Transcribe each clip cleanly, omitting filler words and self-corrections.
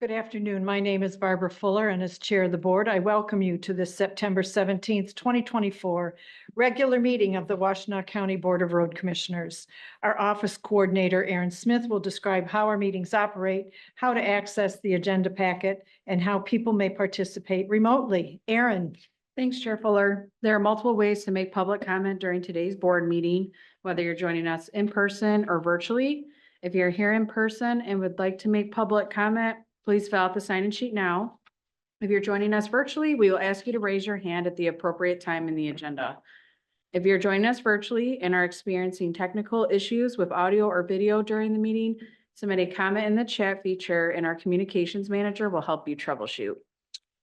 Good afternoon. My name is Barbara Fuller, and as Chair of the Board, I welcome you to this September 17th, 2024 regular meeting of the Washtenaw County Board of Road Commissioners. Our Office Coordinator, Aaron Smith, will describe how our meetings operate, how to access the agenda packet, and how people may participate remotely. Aaron. Thanks, Chair Fuller. There are multiple ways to make public comment during today's board meeting, whether you're joining us in person or virtually. If you're here in person and would like to make public comment, please fill out the sign-in sheet now. If you're joining us virtually, we will ask you to raise your hand at the appropriate time in the agenda. If you're joining us virtually and are experiencing technical issues with audio or video during the meeting, submit a comment in the chat feature and our communications manager will help you troubleshoot.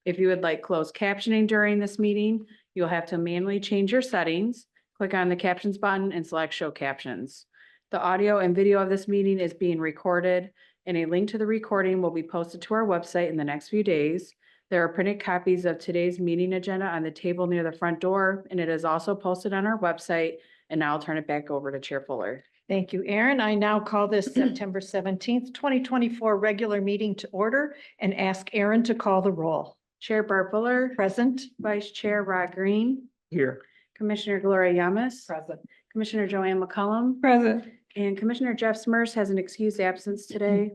If you would like closed captioning during this meeting, you'll have to manually change your settings. Click on the captions button and select show captions. The audio and video of this meeting is being recorded, and a link to the recording will be posted to our website in the next few days. There are printed copies of today's meeting agenda on the table near the front door, and it is also posted on our website. And now I'll turn it back over to Chair Fuller. Thank you, Aaron. I now call this September 17th, 2024 regular meeting to order and ask Aaron to call the roll. Chair Barb Fuller. Present. Vice Chair Rod Green. Here. Commissioner Gloria Yamas. Present. Commissioner Joanne McCollum. Present. And Commissioner Jeff Smurfs has an excused absence today.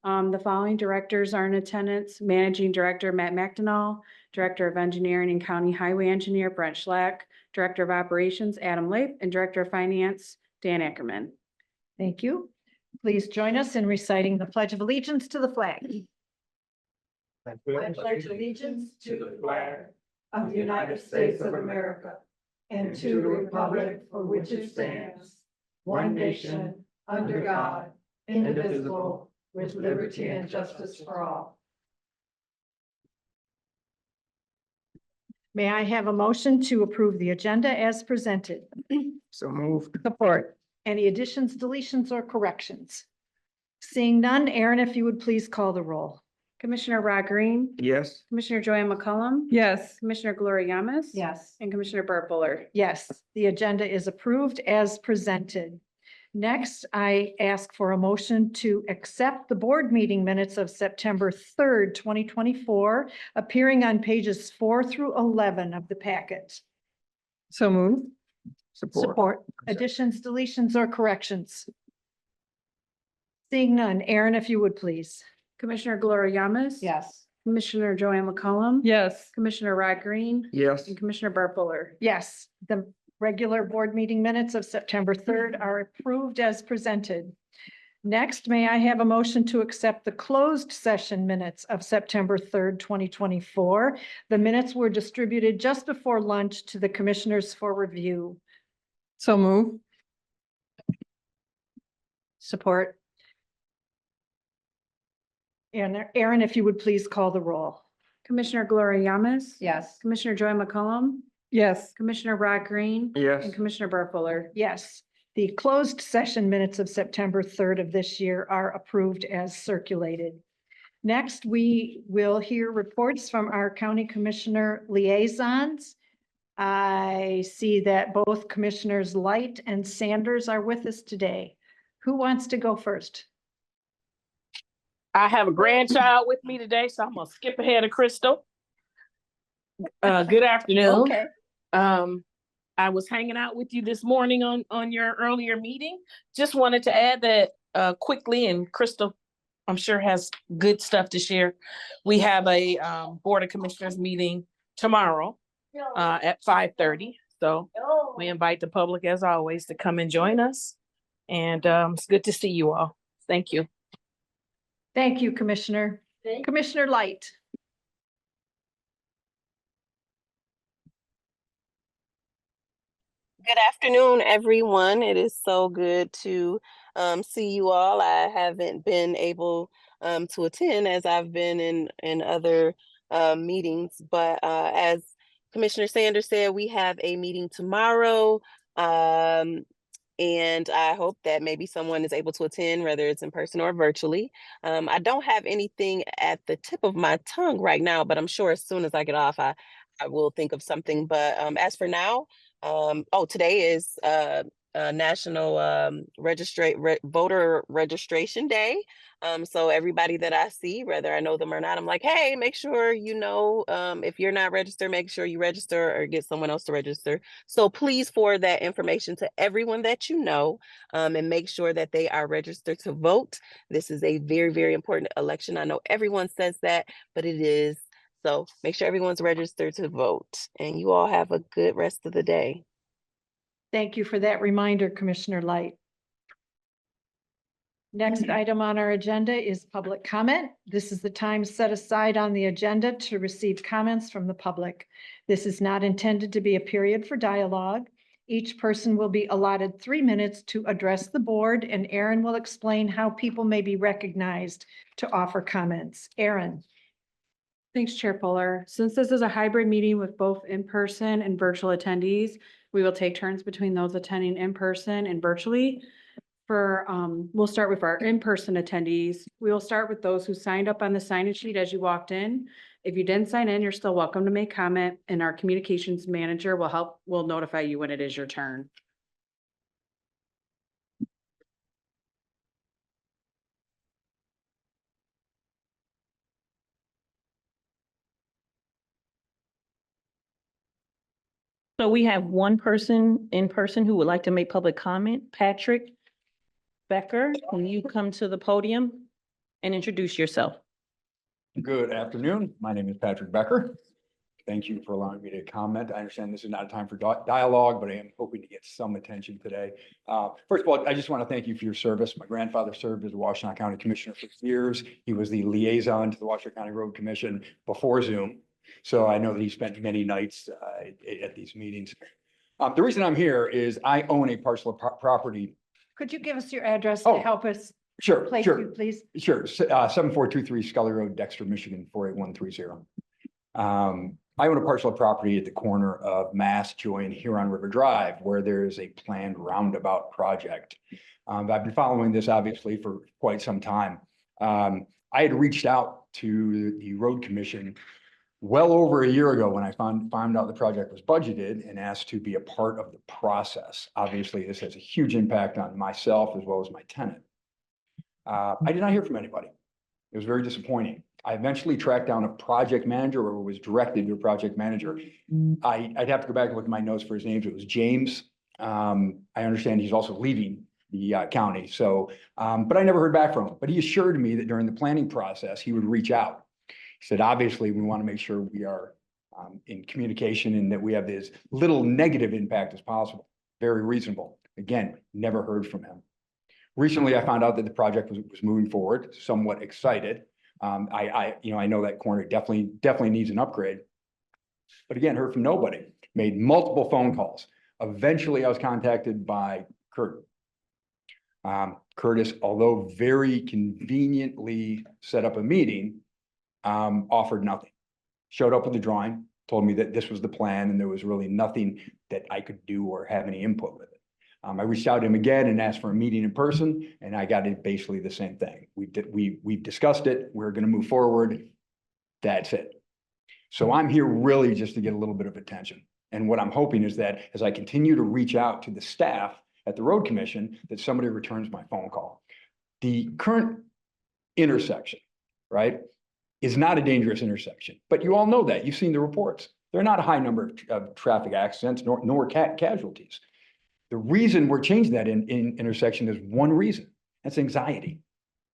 The following directors are in attendance: Managing Director Matt McDonald, Director of Engineering and County Highway Engineer Brent Schlack, Director of Operations Adam Leip, and Director of Finance Dan Ackerman. Thank you. Please join us in reciting the Pledge of Allegiance to the flag. I pledge allegiance to the flag of the United States of America and to the republic for which it stands, one nation, under God, indivisible, with liberty and justice for all. May I have a motion to approve the agenda as presented? So moved. Support. Any additions, deletions, or corrections? Seeing none, Aaron, if you would please call the roll. Commissioner Rod Green. Yes. Commissioner Joanne McCollum. Yes. Commissioner Gloria Yamas. Yes. And Commissioner Barb Fuller. Yes, the agenda is approved as presented. Next, I ask for a motion to accept the board meeting minutes of September 3rd, 2024, appearing on pages 4 through 11 of the packet. So moved. Support. Additions, deletions, or corrections? Seeing none, Aaron, if you would please. Commissioner Gloria Yamas. Yes. Commissioner Joanne McCollum. Yes. Commissioner Rod Green. Yes. And Commissioner Barb Fuller. Yes, the regular board meeting minutes of September 3rd are approved as presented. Next, may I have a motion to accept the closed session minutes of September 3rd, 2024? The minutes were distributed just before lunch to the commissioners for review. So moved. Support. And Aaron, if you would please call the roll. Commissioner Gloria Yamas. Yes. Commissioner Joanne McCollum. Yes. Commissioner Rod Green. Yes. And Commissioner Barb Fuller. Yes, the closed session minutes of September 3rd of this year are approved as circulated. Next, we will hear reports from our county commissioner liaisons. I see that both Commissioners Light and Sanders are with us today. Who wants to go first? I have a grandchild with me today, so I'm gonna skip ahead of Crystal. Good afternoon. Okay. I was hanging out with you this morning on your earlier meeting. Just wanted to add that quickly, and Crystal, I'm sure has good stuff to share. We have a Board of Commissioners meeting tomorrow at 5:30. So we invite the public, as always, to come and join us. And it's good to see you all. Thank you. Thank you, Commissioner. Commissioner Light. Good afternoon, everyone. It is so good to see you all. I haven't been able to attend as I've been in other meetings, but as Commissioner Sanders said, we have a meeting tomorrow, and I hope that maybe someone is able to attend, whether it's in person or virtually. I don't have anything at the tip of my tongue right now, but I'm sure as soon as I get off, I will think of something. But as for now, today is National Voter Registration Day. So everybody that I see, whether I know them or not, I'm like, hey, make sure you know, if you're not registered, make sure you register or get someone else to register. So please forward that information to everyone that you know, and make sure that they are registered to vote. This is a very, very important election. I know everyone says that, but it is. So make sure everyone's registered to vote, and you all have a good rest of the day. Thank you for that reminder, Commissioner Light. Next item on our agenda is public comment. This is the time set aside on the agenda to receive comments from the public. This is not intended to be a period for dialogue. Each person will be allotted 3 minutes to address the board, and Aaron will explain how people may be recognized to offer comments. Aaron. Thanks, Chair Fuller. Since this is a hybrid meeting with both in-person and virtual attendees, we will take turns between those attending in person and virtually. We'll start with our in-person attendees. We will start with those who signed up on the sign-in sheet as you walked in. If you didn't sign in, you're still welcome to make comment, and our communications manager will notify you when it is your turn. So we have one person in person who would like to make public comment. Patrick Becker, can you come to the podium and introduce yourself? Good afternoon. My name is Patrick Becker. Thank you for allowing me to comment. I understand this is not a time for dialogue, but I am hoping to get some attention today. First of all, I just want to thank you for your service. My grandfather served as a Washtenaw County Commissioner for years. He was the liaison to the Washtenaw County Road Commission before Zoom. So I know that he spent many nights at these meetings. The reason I'm here is I own a parcel of property. Could you give us your address to Oh, help us Sure, place sure. you, please? Sure, 7423 Scully Road, Dexter, Michigan, 48130. I own a parcel of property at the corner of Mass Joy and Huron River Drive, where there is a planned roundabout project. I've been following this obviously for quite some time. I had reached out to the Road Commission well over a year ago when I found out the project was budgeted and asked to be a part of the process. Obviously, this has a huge impact on myself as well as my tenant. I did not hear from anybody. It was very disappointing. I eventually tracked down a project manager, or was directed to a project manager. I'd have to go back and look at my notes for his name. It was James. I understand he's also leaving the county. So, but I never heard back from him. But he assured me that during the planning process, he would reach out. He said, obviously, we want to make sure we are in communication and that we have as little negative impact as possible. Very reasonable. Again, never heard from him. Recently, I found out that the project was moving forward, somewhat excited. I know that corner definitely needs an upgrade. But again, heard from nobody, made multiple phone calls. Eventually, I was contacted by Kurt. Curtis, although very conveniently set up a meeting, offered nothing. Showed up with the drawing, told me that this was the plan and there was really nothing that I could do or have any input with it. I reached out to him again and asked for a meeting in person, and I got it basically the same thing. We've discussed it. We're going to move forward. That's it. So I'm here really just to get a little bit of attention. And what I'm hoping is that as I continue to reach out to the staff at the Road Commission, that somebody returns my phone call. The current intersection, right, is not a dangerous intersection, but you all know that. You've seen the reports. There are not a high number of traffic accidents nor casualties. The reason we're changing that in intersection is one reason. That's anxiety.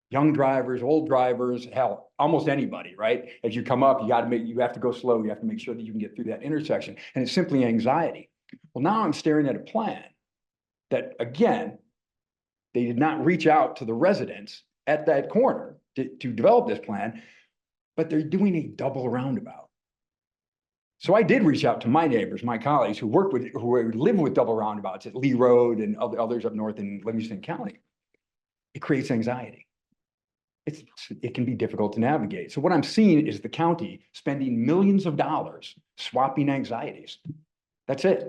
Young drivers, old drivers, hell, almost anybody, right? As you come up, you have to go slow. You have to make sure that you can get through that intersection. And it's simply anxiety. Well, now I'm staring at a plan that, again, they did not reach out to the residents at that corner to develop this plan, but they're doing a double roundabout. So I did reach out to my neighbors, my colleagues who live with double roundabouts at Lee Road and others up north in Livingston County. It creates anxiety. It can be difficult to navigate. So what I'm seeing is the county spending millions of dollars swapping anxieties. That's it.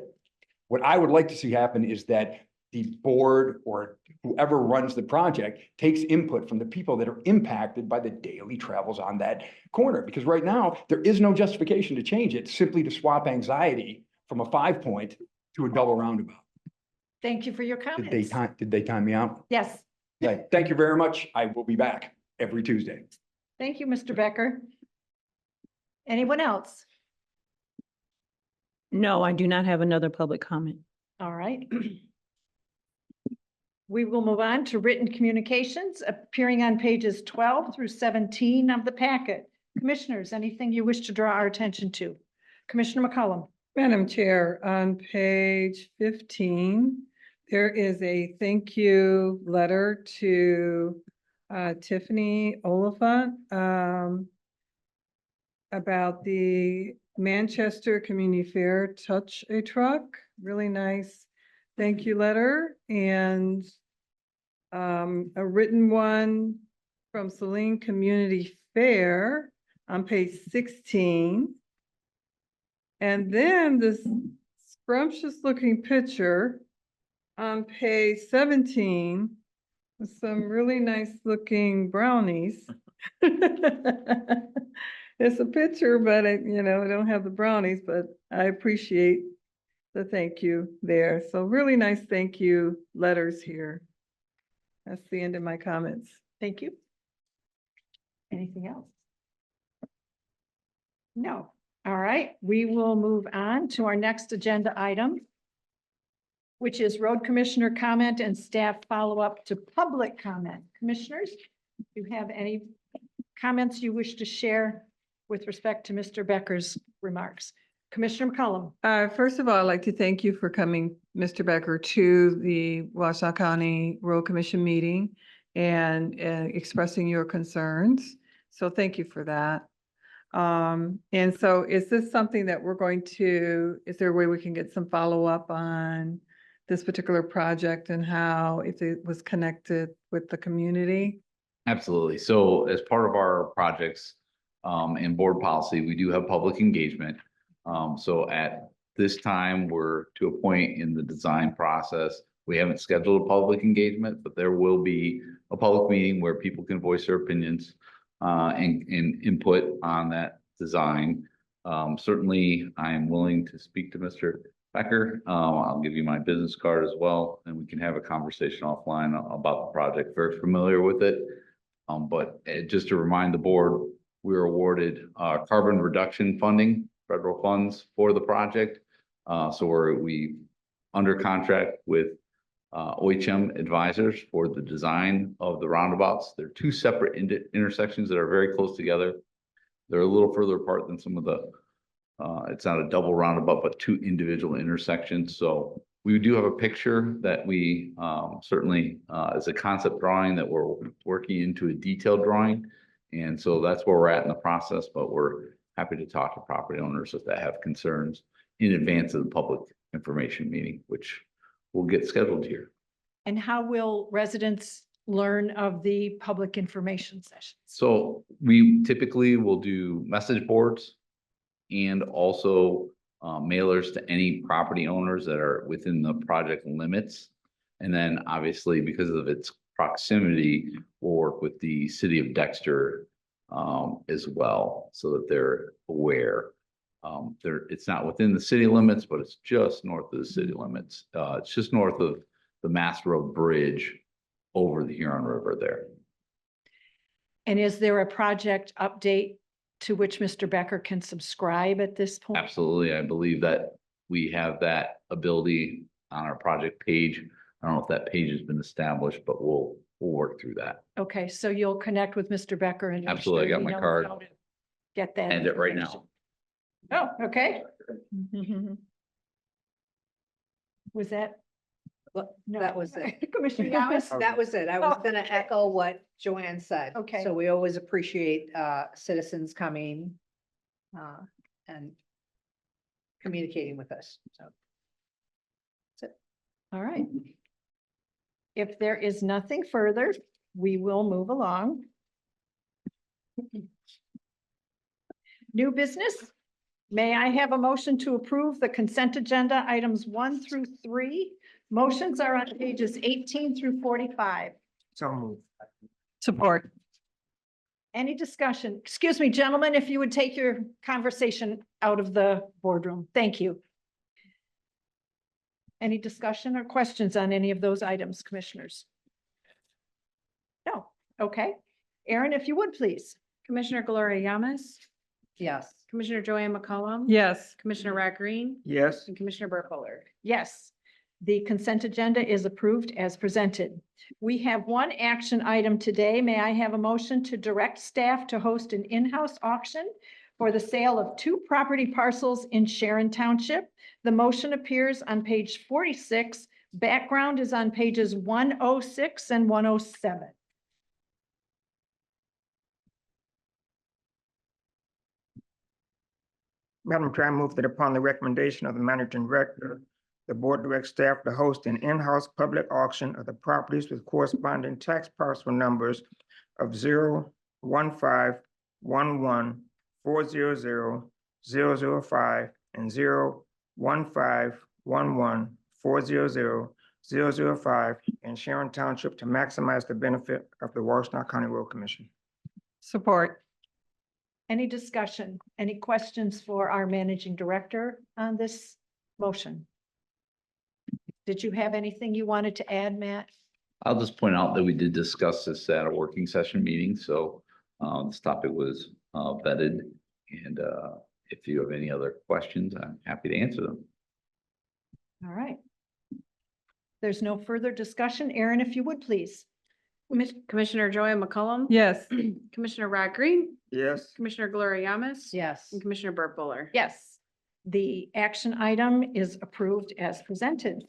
What I would like to see happen is that the board or whoever runs the project takes input from the people that are impacted by the daily travels on that corner. Because right now, there is no justification to change it, simply to swap anxiety from a 5-point to a double roundabout. Thank you for your comments. Did they time me out? Yes, Okay, thank you very much. I will be back every Tuesday. thank you, Mr. Becker. Anyone else? No, I do not have another public comment. All right. We will move on to written communications appearing on pages 12 through 17 of the packet. Commissioners, anything you wish to draw our attention to? Commissioner McCollum. Madam Chair, on page 15, there is a thank you letter to Tiffany Oliphant about the Manchester Community Fair Touch a Truck. Really nice thank you letter, and a written one from Saline Community Fair on page 16. And then this scrumptious looking picture on page 17 with some really nice looking brownies. It's a picture, but I don't have the brownies, but I appreciate the thank you there. So really nice thank you letters here. That's the end of my comments. Thank you. Anything else? No. All right, we will move on to our next agenda item, which is road commissioner comment and staff follow-up to public comment. Commissioners, do you have any comments you wish to share with respect to Mr. Becker's remarks? Commissioner McCollum. First of all, I'd like to thank you for coming, Mr. Becker, to the Washtenaw County Road Commission meeting and expressing your concerns. So thank you for that. And so is this something that we're going to, is there a way we can get some follow-up on this particular project and how, if it was connected with the community? Absolutely. So as part of our projects and board policy, we do have public engagement. So at this time, we're to a point in the design process. We haven't scheduled a public engagement, but there will be a public meeting where people can voice their opinions and input on that design. Certainly, I am willing to speak to Mr. Becker. I'll give you my business card as well, and we can have a conversation offline about the project. Very familiar with it. But just to remind the board, we were awarded carbon reduction funding, federal funds for the project. So we under contract with OHM advisors for the design of the roundabouts. They're two separate intersections that are very close together. They're a little further apart than some of the, it's not a double roundabout, but two individual intersections. So we do have a picture that we certainly is a concept drawing that we're working into a detailed drawing. And so that's where we're at in the process, but we're happy to talk to property owners if they have concerns in advance of the public information meeting, which will get scheduled here. And how will residents learn of the public information sessions? So we typically will do message boards and also mailers to any property owners that are within the project limits. And then obviously because of its proximity, we'll work with the city of Dexter as well, so that they're aware. It's not within the city limits, but it's just north of the city limits. It's just north of the Mass Road Bridge over the Huron River there. And is there a project update to which Mr. Becker can subscribe at this point? Absolutely. I believe that we have that ability on our project page. I don't know if that page has been established, but we'll work through that. Okay, so you'll connect with Mr. Becker and. make Absolutely, I sure got he my knows card. how to Get that. End it right information. now. Oh, okay. Was that? No. That was it. Commissioner Gauss? That was it. I was Oh, gonna okay. echo what Joanne said. Okay. So we always appreciate citizens coming and communicating with us. So All right. If there is nothing further, we will move along. New business. May I have a motion to approve the consent agenda items 1 through 3? Motions are on pages 18 through 45. So moved. Support. Any discussion? Excuse me, gentlemen, if you would take your conversation out of the boardroom. Thank you. Any discussion or questions on any of those items, commissioners? No. Okay. Aaron, if you would, please. Commissioner Gloria Yamas, Yes. Commissioner Joanne McCollum. Yes. Commissioner Rod Green, Yes. and Commissioner Burt Fuller. Yes, the consent agenda is approved as presented. We have one action item today. May I have a motion to direct staff to host an in-house auction for the sale of 2 property parcels in Sharon Township? The motion appears on page 46. Background is on pages 106 and 107. Madam Chair, I move that upon the recommendation of the managing director, the board directs staff to host an in-house public auction of the properties with corresponding tax parcel numbers of 01511400005 and 01511400005 in Sharon Township to maximize the benefit of the Washtenaw County Road Commission. Support. Any discussion, any questions for our managing director on this motion? Did you have anything you wanted to add, Matt? I'll just point out that we did discuss this at a working session meeting, so this topic was vetted. And if you have any other questions, I'm happy to answer them. All right. There's no further discussion. Aaron, if you would, please. Commissioner Joanne McCollum. Yes. Commissioner Rod Green, Yes. Commissioner Gloria Yamas. Yes. And Commissioner Burt Fuller. Yes, the action item is approved as presented.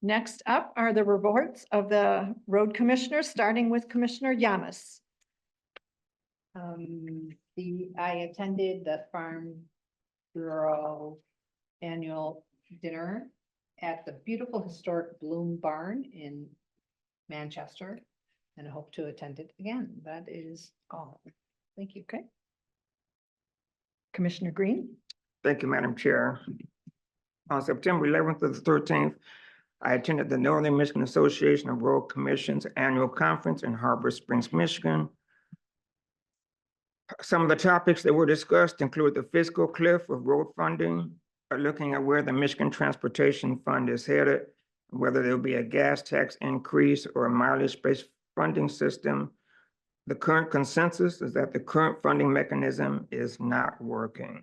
Next up are the reports of the road commissioners, starting with Commissioner Yamas. I attended the Farm Bureau annual dinner at the beautiful historic Bloom Barn in Manchester, and I hope to attend it again. That is all. Thank you. Okay. Commissioner Green? Thank you, Madam Chair. On September 11th to the 13th, I attended the Northern Michigan Association of Road Commissions Annual Conference in Harbor Springs, Michigan. Some of the topics that were discussed include the fiscal cliff of road funding, looking at where the Michigan Transportation Fund is headed, whether there will be a gas tax increase or a mileage-based funding system. The current consensus is that the current funding mechanism is not working.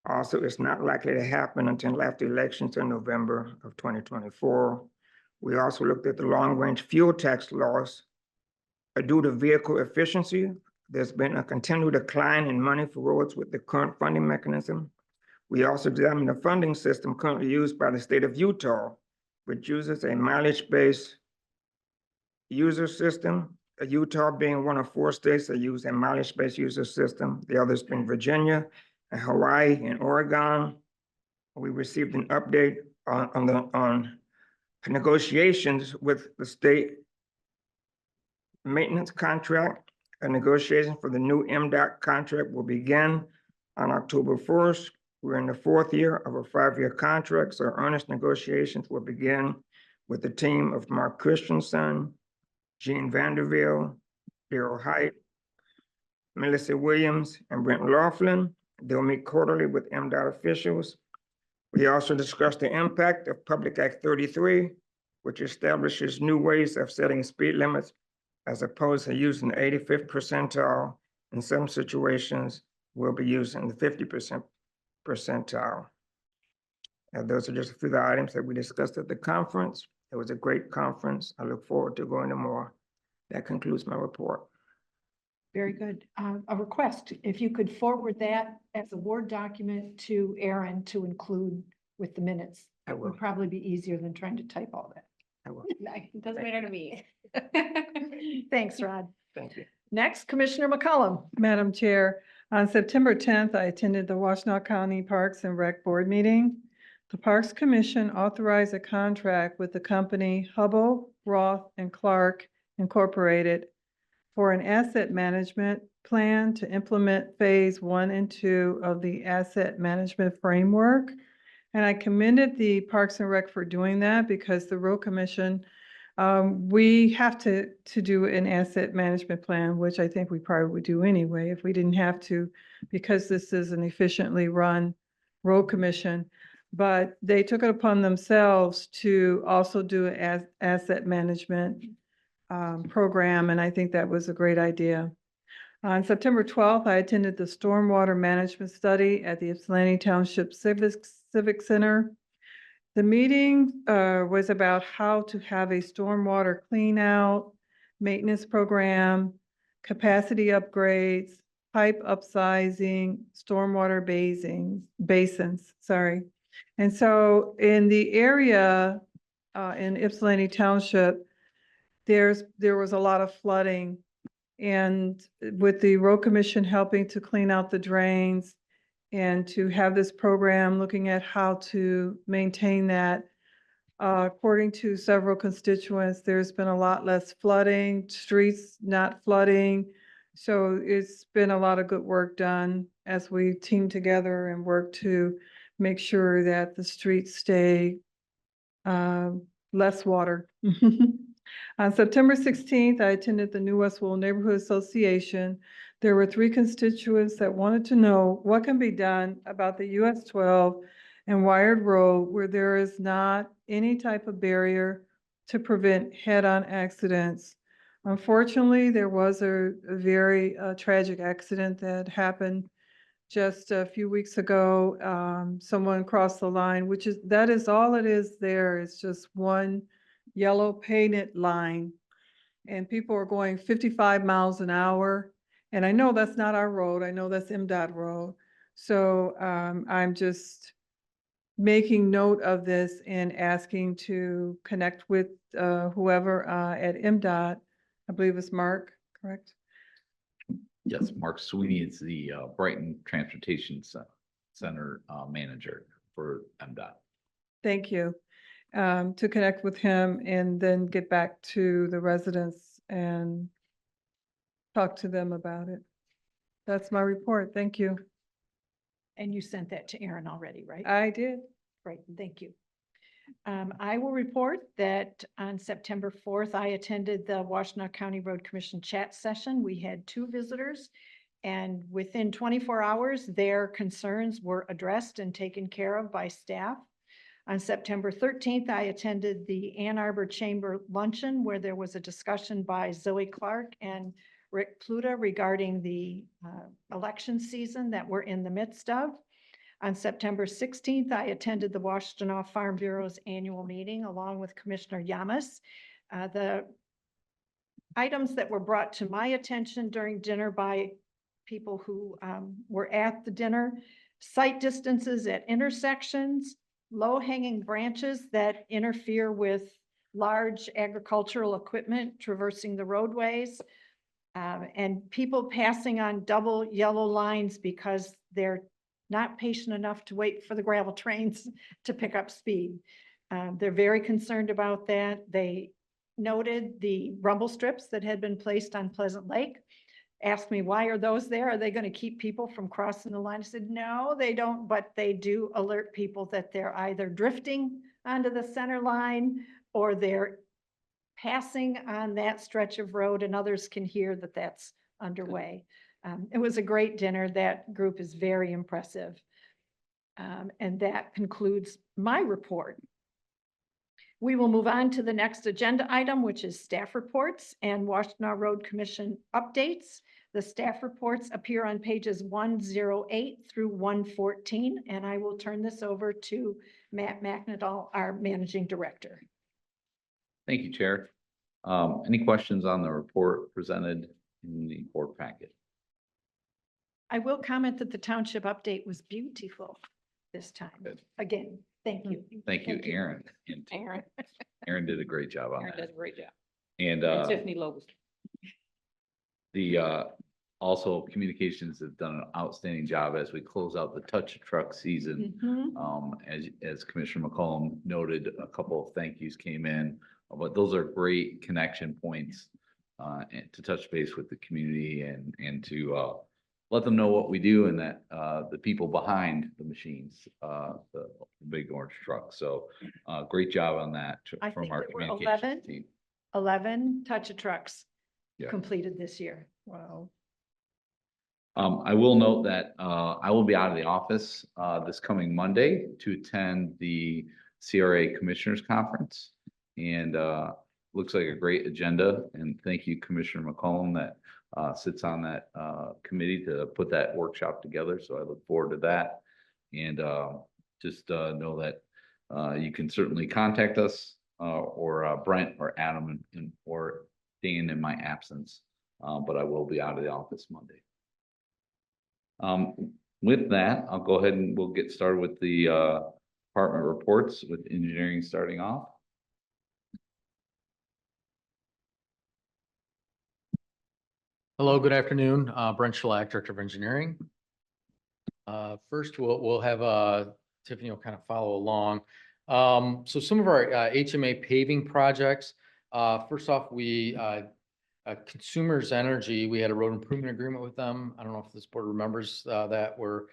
Also, it's not likely to happen until after elections in November of 2024. We also looked at the long-range fuel tax loss. Due to vehicle efficiency, there's been a continued decline in money for roads with the current funding mechanism. We also examined the funding system currently used by the state of Utah, which uses a mileage-based user system, Utah being one of 4 states that use a mileage-based user system, the others being Virginia and Hawaii and Oregon. We received an update on negotiations with the state maintenance contract. A negotiation for the new MDOT contract will begin on October 1st. We're in the 4th year of a 5-year contract, so earnest negotiations will begin with the team of Mark Christensen, Gene Vanderville, Daryl Height, Melissa Williams, and Brent Laughlin. They'll meet quarterly with MDOT officials. We also discussed the impact of Public Act 33, which establishes new ways of setting speed limits as opposed to using the 85th percentile. In some situations, we'll be using the 50% percentile. And those are just a few of the items that we discussed at the conference. It was a great conference. I look forward to going to more. That concludes my report. Very good. A request, if you could forward that as a Word document to Aaron to include with the minutes. I It would will. probably be easier than trying to type all that. I will. It doesn't matter to me. Thanks, Rod. Thank you. Next, Commissioner McCollum. Madam Chair, on September 10th, I attended the Washtenaw County Parks and Rec Board meeting. The Parks Commission authorized a contract with the company Hubble, Roth, and Clark Incorporated for an asset management plan to implement phase 1 and 2 of the asset management framework. And I commended the Parks and Rec for doing that because the Road Commission, we have to do an asset management plan, which I think we probably would do anyway if we didn't have to, because this is an efficiently run road commission. but they took it upon themselves to also do an asset management program, and I think that was a great idea. On September 12th, I attended the Stormwater Management Study at the Ypsilanti Township Civic Center. The meeting was about how to have a stormwater clean out, maintenance program, capacity upgrades, pipe upsizing, stormwater basins, sorry. And so in the area in Ypsilanti Township, there was a lot of flooding. And with the road commission helping to clean out the drains and to have this program looking at how to maintain that, according to several constituents, there's been a lot less flooding, streets not flooding. So it's been a lot of good work done as we team together and work to make sure that the streets stay less water. On September 16th, I attended the New Westwell Neighborhood Association. There were 3 constituents that wanted to know what can be done about the US 12 and Wired Road where there is not any type of barrier to prevent head-on accidents. Unfortunately, there was a very tragic accident that happened just a few weeks ago. Someone crossed the line, that is all it is there. It's just one yellow painted line, and people are going 55 miles an hour. And I know that's not our road. I know that's MDOT road. So I'm just making note of this and asking to connect with whoever at MDOT. I believe it's Mark, correct? Yes, Mark Sweeney is the Brighton Transportation Center manager for MDOT. Thank you. To connect with him and then get back to the residents and talk to them about it. That's my report. Thank you. And you sent that to Aaron already, right? I did. Great, thank you. I will report that on September 4th, I attended the Washtenaw County Road Commission chat session. We had 2 visitors, and within 24 hours, their concerns were addressed and taken care of by staff. On September 13th, I attended the Ann Arbor Chamber Luncheon where there was a discussion by Zoe Clark and Rick Pluta regarding the election season that we're in the midst of. On September 16th, I attended the Washtenaw Farm Bureau's annual meeting along with Commissioner Yamas. The items that were brought to my attention during dinner by people who were at the dinner: sight distances at intersections, low-hanging branches that interfere with large agricultural equipment traversing the roadways, and people passing on double yellow lines because they're not patient enough to wait for the gravel trains to pick up speed. They're very concerned about that. They noted the rumble strips that had been placed on Pleasant Lake, asked me, why are those there? Are they going to keep people from crossing the line? I said, no, they don't, but they do alert people that they're either drifting onto the center line or they're passing on that stretch of road, and others can hear that that's underway. It was a great dinner. That group is very impressive. And that concludes my report. We will move on to the next agenda item, which is staff reports and Washtenaw Road Commission updates. The staff reports appear on pages 108 through 114, and I will turn this over to Matt McNadal, our Managing Director. Thank you, Chair. Any questions on the report presented in the board packet? I will comment that the township update was beautiful this time. Good. Again, thank you. Thank you, Aaron. And Aaron did a great job on that. Aaron does a great job. And Tiffany Lowe's. also communications have done an outstanding job as we close out the touch truck season. As Commissioner McCollum noted, a couple of thank yous came in, but those are great connection points and to touch base with the community and to let them know what we do and that the people behind the machines, the big orange truck. So great job on that I from think our there were communications team. 11 touch trucks Yeah. completed this year. Wow. I will note that, I will be out of the office, this coming Monday to attend the CRA Commissioners Conference. And, looks like a great agenda, and thank you, Commissioner McCollum, that, sits on that, committee to put that workshop together. So I look forward to that. And, just, know that, you can certainly contact us, or Brent or Adam or Dan in my absence. But I will be out of the office Monday. With that, I'll go ahead and we'll get started with the department reports, with engineering starting off. Hello, good afternoon. Brent Schlack, Director of Engineering. First, we'll have Tiffany will kind of follow along. So some of our HMA paving projects. First off, we Consumers Energy, we had a road improvement agreement with them. I don't know if this board remembers that, where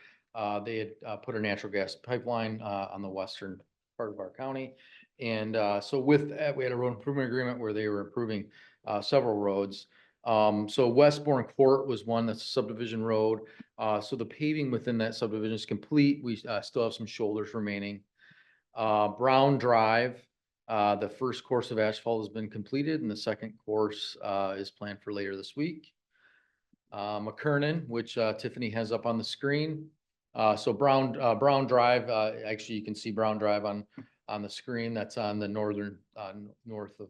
they had put a natural gas pipeline on the western part of our county. And so with that, we had a road improvement agreement where they were improving several roads. So Westbourne Court was one that's a subdivision road. So the paving within that subdivision is complete. We still have some shoulders remaining. Brown Drive, the first course of asphalt has been completed and the second course is planned for later this week. McKernan, which Tiffany has up on the screen. So Brown Drive, actually you can see Brown Drive on the screen. That's on the northern north of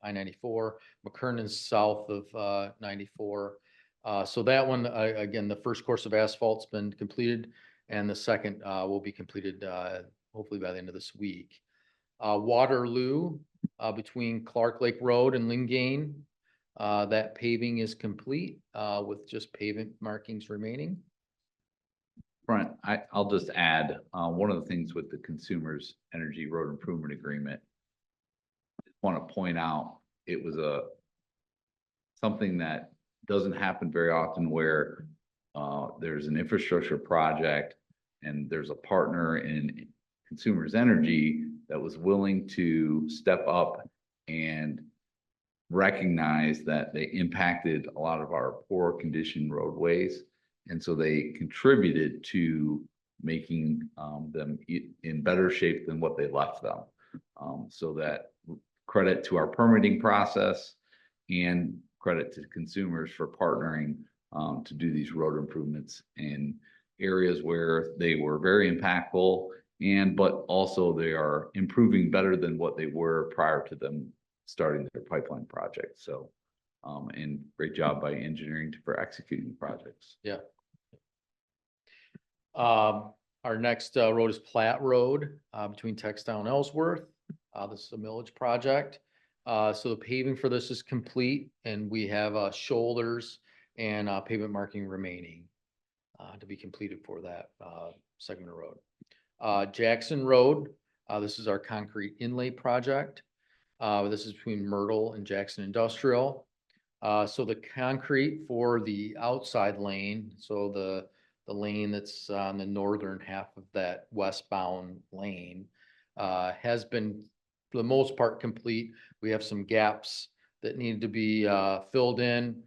I-94. McKernan's south of 94. So that one, again, the first course of asphalt's been completed and the second will be completed hopefully by the end of this week. Waterloo, between Clark Lake Road and Lingain, that paving is complete with just pavement markings remaining. Brent, I'll just add, one of the things with the Consumers Energy Road Improvement Agreement, I want to point out, it was something that doesn't happen very often, where there's an infrastructure project and there's a partner in Consumers Energy that was willing to step up and recognize that they impacted a lot of our poor condition roadways. And so they contributed to making them in better shape than what they left them. So that credit to our permitting process and credit to consumers for partnering to do these road improvements in areas where they were very impactful, but also they are improving better than what they were prior to them starting their pipeline project. So, and great job by engineering for executing the projects. Yeah. Our next road is Platt Road between Textile and Ellsworth. This is a millage project. So the paving for this is complete and we have shoulders and pavement marking remaining to be completed for that segment of road. Jackson Road, this is our concrete inlay project. This is between Myrtle and Jackson Industrial. So the concrete for the outside lane, so the lane that's on the northern half of that westbound lane, has been for the most part complete. We have some gaps that need to be filled in.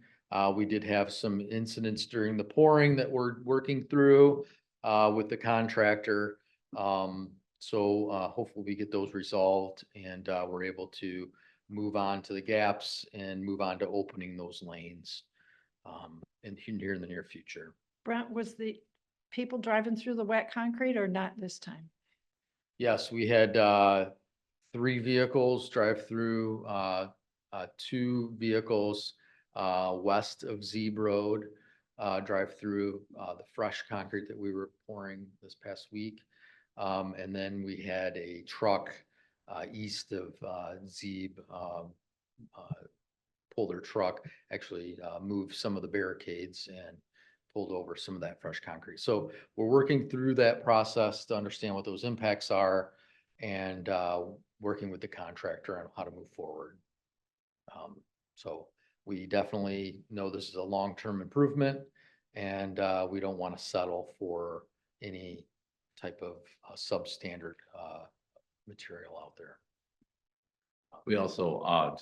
We did have some incidents during the pouring that we're working through with the contractor. So hopefully we get those resolved and we're able to move on to the gaps and move on to opening those lanes here in the near future. Brent, was the people driving through the wet concrete or not this time? Yes, we had 3 vehicles drive through, 2 vehicles west of Zeeb Road drive through the fresh concrete that we were pouring this past week. And then we had a truck east of Zeeb pull their truck, actually move some of the barricades and pulled over some of that fresh concrete. So we're working through that process to understand what those impacts are and working with the contractor on how to move forward. So we definitely know this is a long-term improvement and we don't want to settle for any type of substandard material out there. We also,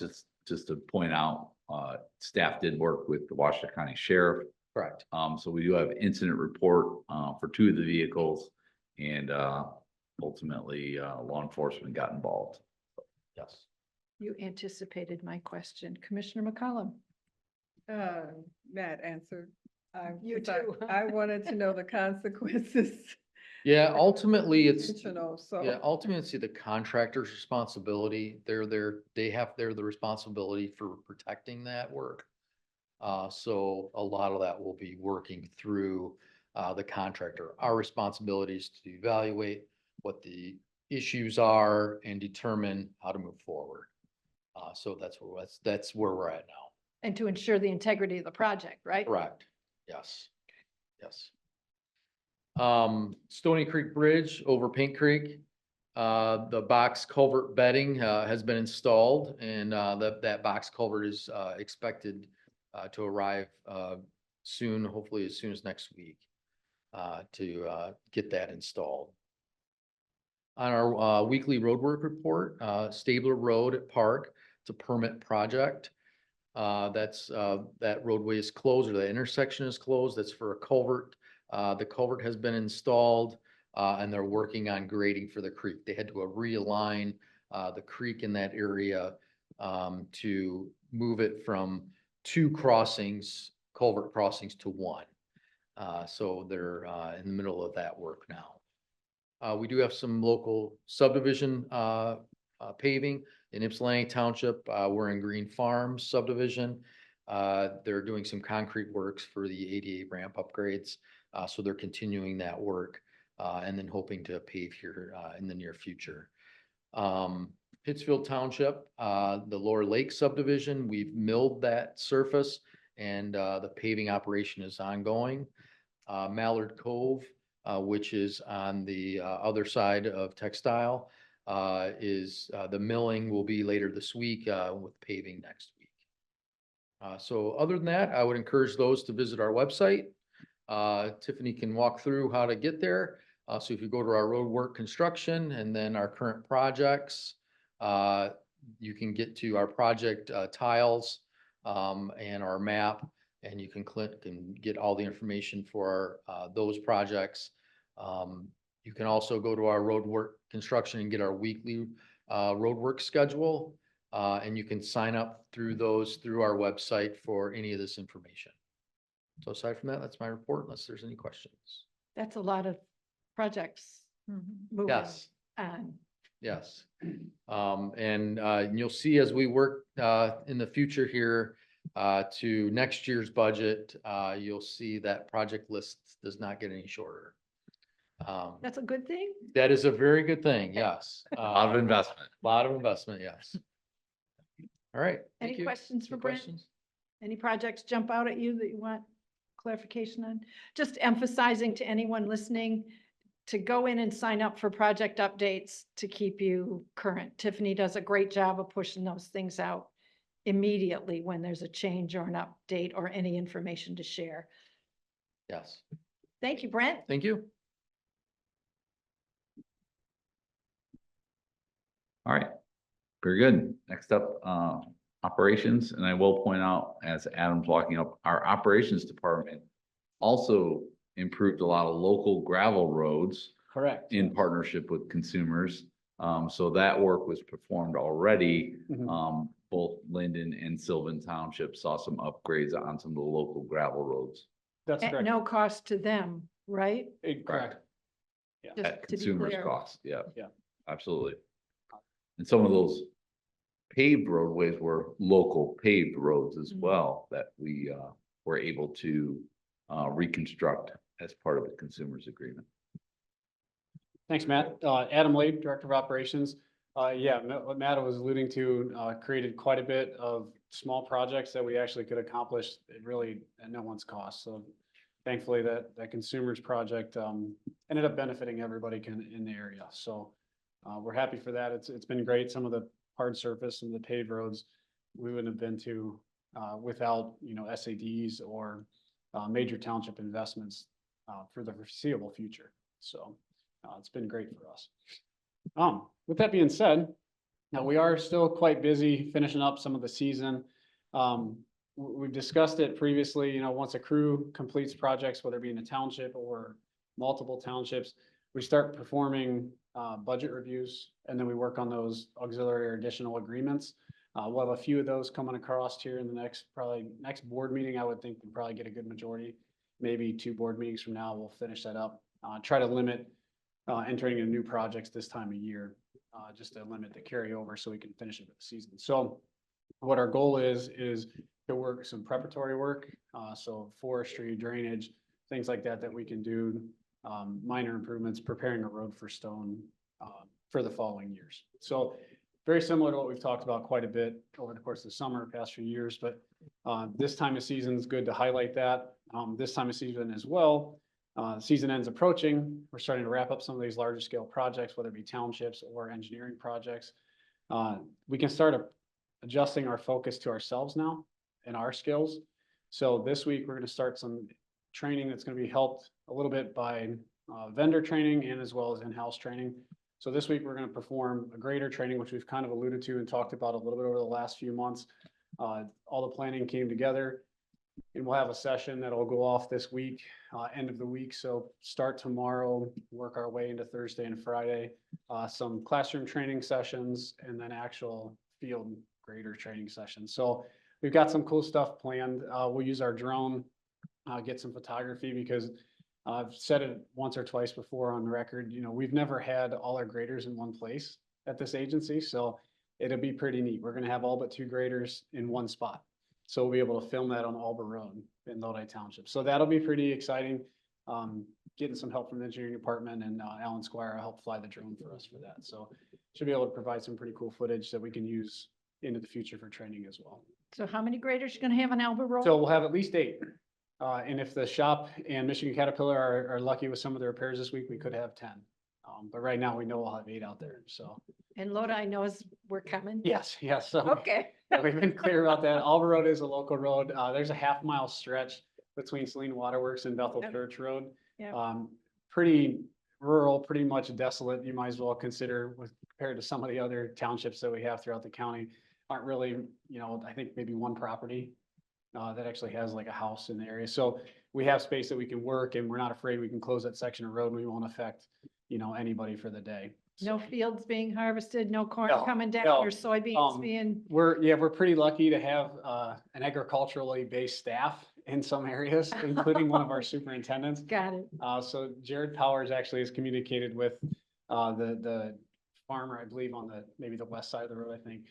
just to point out, staff did work with the Washtenaw County Sheriff Correct. So we do have incident report, for 2 of the vehicles and, ultimately, law enforcement got involved. Yes. You anticipated my question. Commissioner McCollum? Matt answered. You 'cause too. I wanted to know the consequences. Yeah, ultimately, it's, Intentional, so. yeah, ultimately, it's the contractor's responsibility. They're the responsibility for protecting that work. So a lot of that will be working through, the contractor. Our responsibility is to evaluate what the issues are and determine how to move forward. So that's where we're at now. And to ensure the integrity of the project, right? Correct. Yes. Yes. Stony Creek Bridge over Pink Creek. The box culvert bedding, has been installed and, that box culvert is, expected, to arrive, soon, hopefully as soon as next week, to get that installed. On our, weekly roadwork report, Stabler Road at Park, it's a permit project. That roadway is closed, or the intersection is closed. That's for a culvert. The culvert has been installed, and they're working on grading for the creek. They had to realign, the creek in that area, to move it from 2 crossings, culvert crossings, to 1. So they're, in the middle of that work now. We do have some local subdivision, paving in Ypsilanti Township. We're in Green Farms subdivision. They're doing some concrete works for the ADA ramp upgrades. So they're continuing that work, and then hoping to pave here, in the near future. Pittsfield Township, the Lower Lake subdivision, we've milled that surface and, the paving operation is ongoing. Mallard Cove, which is on the, other side of Textile, the milling will be later this week, with paving next week. So other than that, I would encourage those to visit our website. Tiffany can walk through how to get there. So if you go to our roadwork construction and then our current projects, you can get to our project, tiles, and our map, and you can click and get all the information for those projects. You can also go to our roadwork construction and get our weekly, roadwork schedule. And you can sign up through our website for any of this information. So aside from that, that's my report, unless there's any questions. That's a lot of projects moving Yes, on. yes. And you'll see as we work, in the future here, to next year's budget, you'll see that project list does not get any shorter. That's a good thing. That is a very good thing, yes. A lot of investment. Lot of investment, yes. All right. Any thank you. questions for Any Brent? questions? Any projects jump out at you that you want clarification on? Just emphasizing to anyone listening to go in and sign up for project updates to keep you current. Tiffany does a great job of pushing those things out immediately when there's a change or an update or any information to share. Yes, Thank you, Brent. thank you. All right, very good. Next up, operations, and I will point out, as Adam's walking up, our operations department also improved a lot of local gravel roads Correct. in partnership with consumers. So that work was performed already. Mhm. Both Linden and Sylvan Township saw some upgrades on some of the local gravel roads That's At correct. no cost to them, right? Correct. Just at to be consumers' clear. cost. Yeah. Yeah. Absolutely. And some of those paved roadways were local paved roads as well that we were able to reconstruct as part of the consumers agreement. Thanks, Matt. Adam Lade, Director of Operations. Yeah, what Matt was alluding to, created quite a bit of small projects that we actually could accomplish really at no one's cost. So thankfully that consumers project ended up benefiting everybody in the area. So we're happy for that. It's been great. Some of the hard surface, some of the paved roads, we wouldn't have been to without, SADs or major township investments for the foreseeable future. So it's been great for us. With that being said, now we are still quite busy finishing up some of the season. we've discussed it previously, once a crew completes projects, whether it be in a township or multiple townships, we start performing budget reviews, and then we work on those auxiliary or additional agreements. We'll have a few of those coming across here in the next board meeting. I would think we'll probably get a good majority. Maybe 2 board meetings from now, we'll finish that up. Try to limit entering into new projects this time of year, just to limit the carryover so we can finish it with the season. So what our goal is to work some preparatory work, so forestry, drainage, things like that we can do, minor improvements, preparing a road for stone for the following years. So very similar to what we've talked about quite a bit over the course of the summer, past few years, but this time of season is good to highlight that. This time of season as well, season ends approaching. We're starting to wrap up some of these larger scale projects, whether it be townships or engineering projects. We can start adjusting our focus to ourselves now and our skills. So this week, we're going to start some training that's going to be helped a little bit by vendor training and as well as in-house training. So this week, we're going to perform a grader training, which we've kind of alluded to and talked about a little bit over the last few months. All the planning came together, and we'll have a session that'll go off this week, end of the week. So start tomorrow, work our way into Thursday and Friday, some classroom training sessions, and then actual field grader training sessions. So we've got some cool stuff planned. We'll use our drone, get some photography, because I've said it once or twice before on the record, we've never had all our graders in one place at this agency. So it'll be pretty neat. We're going to have all but 2 graders in one spot. So we'll be able to film that on Alba Road in Lodi Township. So that'll be pretty exciting. Getting some help from the engineering department, and Alan Squire helped fly the drone for us for that. So should be able to provide some pretty cool footage that we can use into the future for training as well. So how many graders you going to have on Alba Road? So we'll have at least 8. And if the shop and Michigan Caterpillar are lucky with some of the repairs this week, we could have 10. But right now we know we'll have 8 out there. So. And Lodi knows we're coming? Yes. So Okay. we've been clear about that. Alba Road is a local road. There's a half-mile stretch between Saline Waterworks and Bethel Yep. Church Road. Yep. Pretty rural, pretty much desolate. You might as well consider, compared to some of the other townships that we have throughout the county, aren't really, I think maybe one property that actually has like a house in the area. So we have space that we can work, and we're not afraid we can close that section of road, and we won't affect, anybody for the day. No fields being harvested, no corn No, coming down, no. or soybeans being, We're pretty lucky to have an agriculturally based staff in some areas, including one of our superintendents. got it. So Jared Powers actually has communicated with the farmer, I believe, on maybe the west side of the road, I think.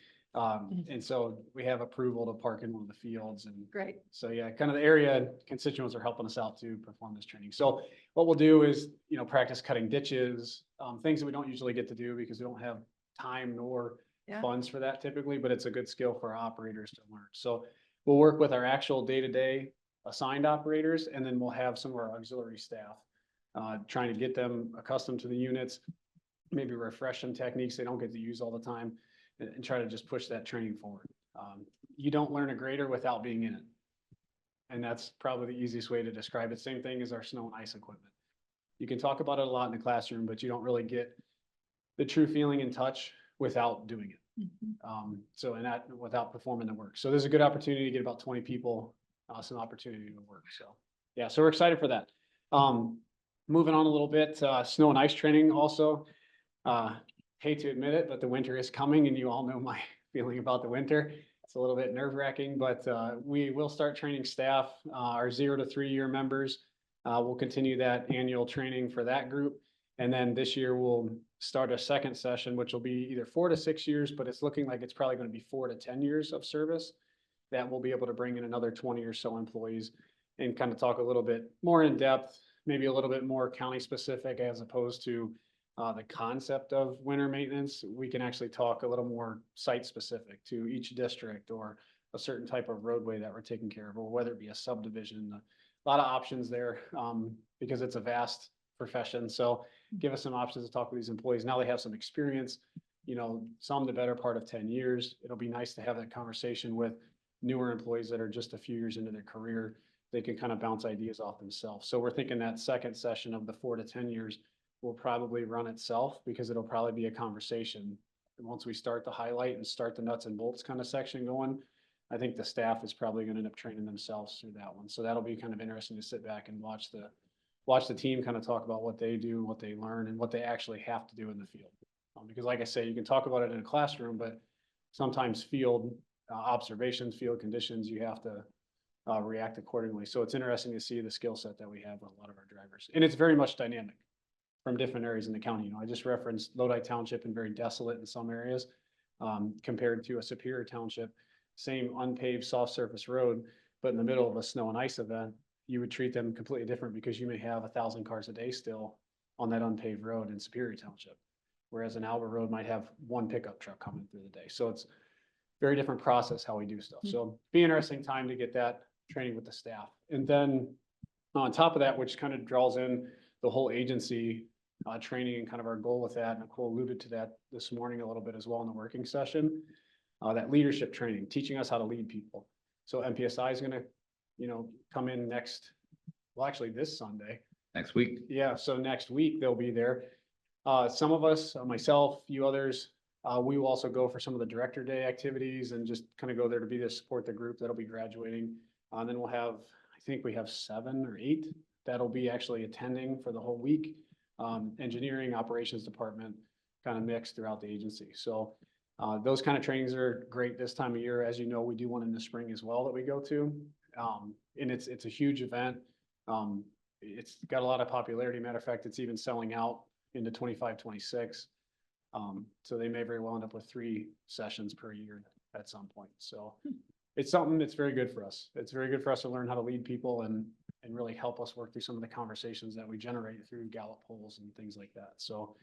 And so we have approval to park in one of the fields, and Great. so yeah, kind of the area constituents are helping us out to perform this training. So what we'll do is, practice cutting ditches, things that we don't usually get to do because we don't have time nor Yeah. funds for that typically, but it's a good skill for our operators to learn. So we'll work with our actual day-to-day assigned operators, and then we'll have some of our auxiliary staff, trying to get them accustomed to the units, maybe refresh some techniques they don't get to use all the time, and try to just push that training forward. You don't learn a grader without being in it. And that's probably the easiest way to describe it. Same thing as our snow and ice equipment. You can talk about it a lot in the classroom, but you don't really get the true feeling and touch without doing it. And that without performing the work. So there's a good opportunity to get about 20 people, some opportunity to work. So yeah, so we're excited for that. Moving on a little bit, snow and ice training also. Hate to admit it, but the winter is coming, and you all know my feeling about the winter. It's a little bit nerve-wracking, but we will start training staff, our 0 to 3 year members. We'll continue that annual training for that group. And then this year we'll start a second session, which will be either 4 to 6 years, but it's looking like it's probably going to be 4 to 10 years of service. That we'll be able to bring in another 20 or so employees and kind of talk a little bit more in depth, maybe a little bit more county specific, as opposed to the concept of winter maintenance. We can actually talk a little more site specific to each district or a certain type of roadway that we're taking care of, or whether it be a subdivision. A lot of options there, because it's a vast profession. So give us some options to talk with these employees. Now they have some experience, some the better part of 10 years. It'll be nice to have that conversation with newer employees that are just a few years into their career. They can kind of bounce ideas off themselves. So we're thinking that second session of the 4 to 10 years will probably run itself, because it'll probably be a conversation. And once we start the highlight and start the nuts and bolts kind of section going, I think the staff is probably gonna end up training themselves through that one. So that'll be kind of interesting to sit back and watch the team kind of talk about what they do, what they learn, and what they actually have to do in the field. Because like I say, you can talk about it in a classroom, but sometimes field observations, field conditions, you have to react accordingly. So it's interesting to see the skill set that we have with a lot of our drivers. And it's very much dynamic from different areas in the county. You know, I just referenced Lodi Township and very desolate in some areas compared to a Superior Township, same unpaved soft surface road, but in the middle of a snow and ice event, you would treat them completely different because you may have 1,000 cars a day still on that unpaved road in Superior Township. Whereas an Albert Road might have one pickup truck coming through the day. So it's very different process how we do stuff. So be interesting time to get that training with the staff. And then on top of that, which kind of draws in the whole agency training and kind of our goal with that. Nicole alluded to that this morning a little bit as well in the working session. That leadership training, teaching us how to lead people. So MPSI is going to, you know, come in next, well, actually this Sunday. Next week. Yeah, so next week they'll be there. Some of us, myself, few others, we will also go for some of the director day activities and just kind of go there to be to support the group that'll be graduating. And then we'll have, I think we have 7 or 8 that'll be actually attending for the whole week. Engineering, operations department, kind of mixed throughout the agency. So those kind of trainings are great this time of year. As you know, we do one in the spring as well that we go to. And it's a huge event. It's got a lot of popularity. Matter of fact, it's even selling out into 25, 26. So they may very well end up with 3 sessions per year at some point. So it's something that's very good for us. It's very good for us to learn how to lead people and really help us work through some of the conversations that we generate through Gallup polls and things like that. So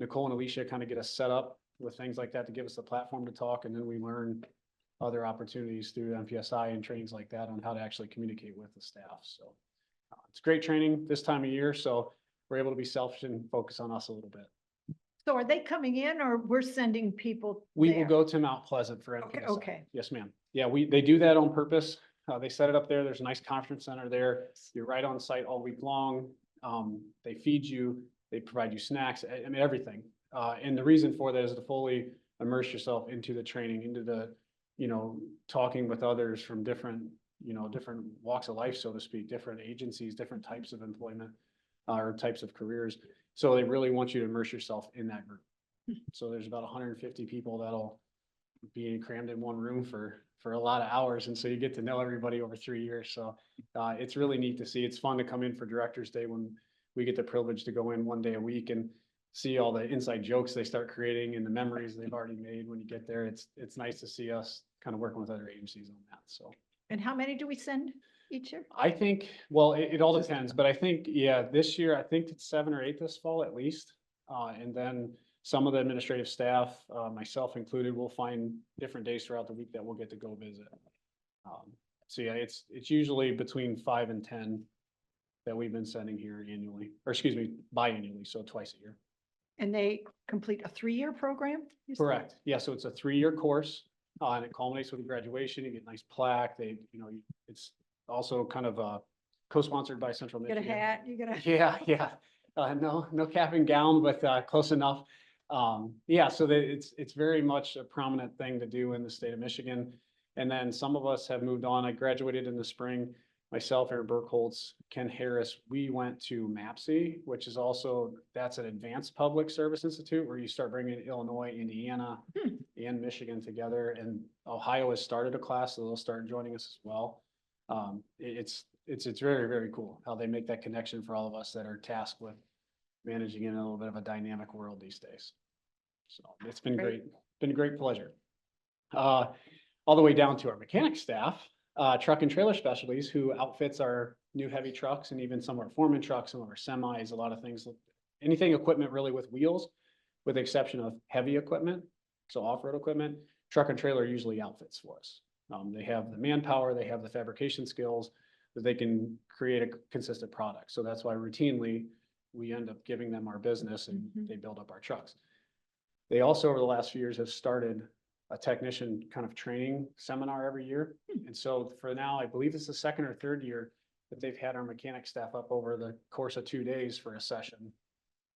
Nicole and Alicia kind of get us set up with things like that to give us the platform to talk. And then we learn other opportunities through MPSI and trainings like that on how to actually communicate with the staff. So it's great training this time of year. So we're able to be selfish and focus on us a little bit. So are they coming in or we're sending people We will there? go to Mount Pleasant for Okay, MPSI. okay. Yes, ma'am. Yeah, they do that on purpose. They set it up there. There's a nice conference center there. You're right on site all week long. They feed you, they provide you snacks, I mean, everything. And the reason for that is to fully immerse yourself into the training, into the, you know, talking with others from different, you know, different walks of life, so to speak, different agencies, different types of employment or types of careers. So they really want you to immerse yourself in that group. So there's about 150 people that'll be crammed in one room for a lot of hours. And so you get to know everybody over 3 years. So it's really neat to see. It's fun to come in for Director's Day when we get the privilege to go in one day a week and see all the inside jokes they start creating and the memories they've already made when you get there. It's nice to see us kind of working with other agencies on that. So. And how many do we send each year? I think, well, it all depends, but I think, yeah, this year, I think it's 7 or 8 this fall at least. And then some of the administrative staff, myself included, will find different days throughout the week that we'll get to go visit. So yeah, it's usually between 5 and 10 that we've been sending here annually, or excuse me, biannually, so twice a year. And they complete a 3-year program? you said? Correct. Yeah, so it's a 3-year course, and it culminates with graduation. You get a nice plaque. They, you know, it's also kind of co-sponsored by Central You get a Michigan. hat, you get a. Yeah. No cap and gown, but close enough. Yeah, so it's very much a prominent thing to do in the state of Michigan. And then some of us have moved on. I graduated in the spring. Myself, Aaron Burkholz, Ken Harris, we went to MAPC, which is also, that's an advanced public service institute where you start bringing Illinois, Indiana, and Michigan together. And Ohio has started a class, so they'll start joining us as well. It's very, very cool how they make that connection for all of us that are tasked with managing in a little bit of a dynamic world these days. So it's been great, been a great pleasure. All the way down to our mechanic staff, truck and trailer specialties who outfits our new heavy trucks and even some of our foreman trucks, some of our semis, a lot of things, anything equipment really with wheels, with the exception of heavy equipment. So off-road equipment, truck and trailer usually outfits for us. They have the manpower, they have the fabrication skills that they can create a consistent product. So that's why routinely we end up giving them our business and they build up our trucks. They also, over the last few years, have started a technician kind of training seminar every year. And so for now, I believe it's the 2nd or 3rd year that they've had our mechanic staff up over the course of 2 days for a session.